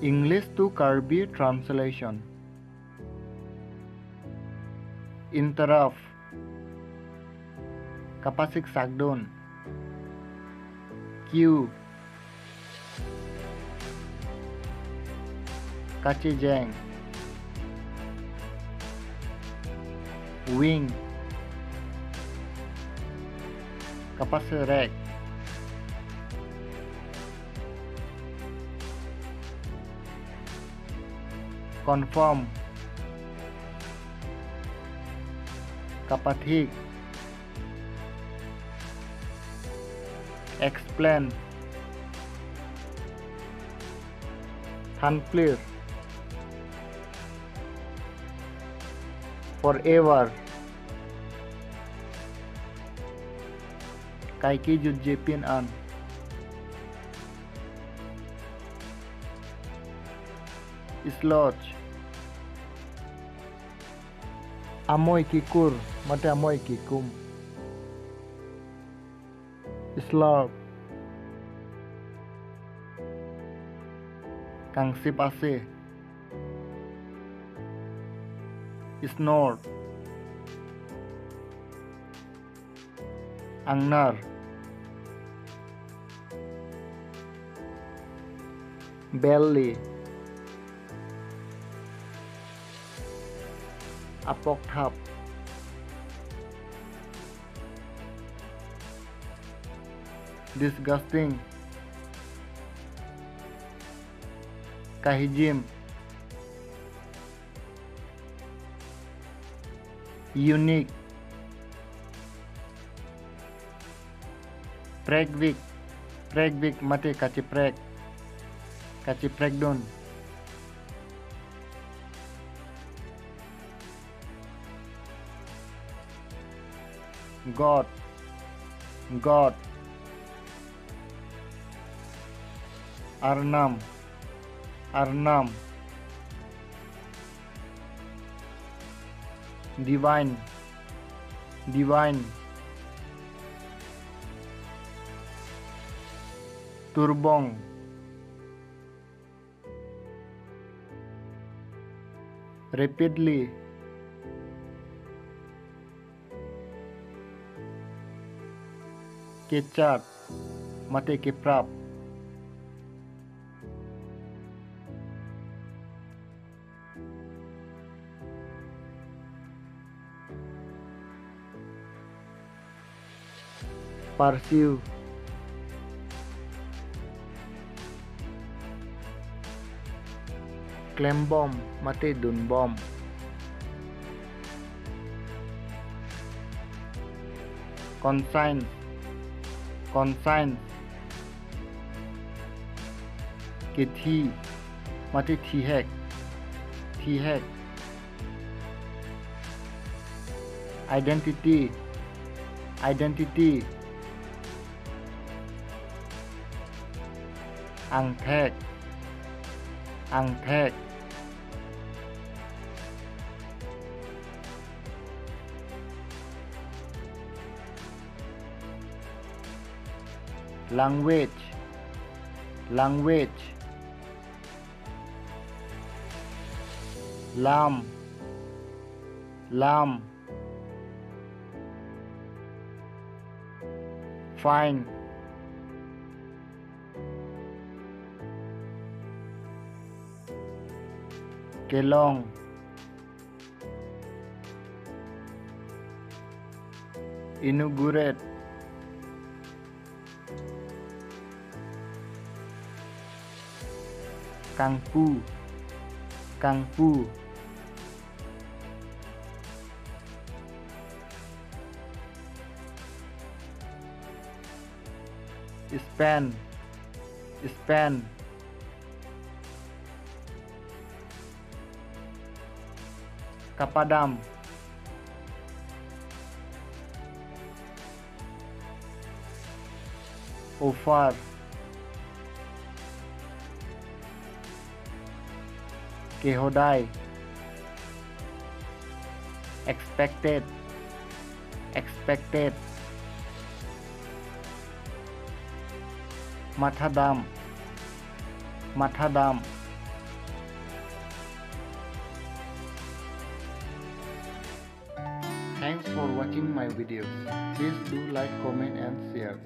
English to Kirby translation. Interrupt. Kapasik sakdon. Q. Kachijeng. Wing. Kapaserek. Confirm. Kapathik. Explain. Thanplir. Forever. Kaiki Jujepin an. Slot. Amoy kikur mate amoy kikum. Slurp. Kang sip ase. Snort. Angnar. Belly. Apok thap. Disgusting. Kahijim. Unique. Pregvik. Pregvik mate kaciprek. Kacipregdon. God. God. Arnam. Arnam. Divine. Divine. Turbong. Rapidly. Kecap mate keprap. Pursue. Klembom mate dunbom. Consign. Consign. Kethi mate thihek. Thihek. Identity. Identity. Angthek. Angthek. Language. Language. Lam. Lam. Fine. Kelong. Inaugurate. Kangpu. Kangpu. Span. Span. Kapadam. Offer. Kehodai. Expected. Expected. Mathadam. Mathadam. watching my videos. Please do like, comment and share.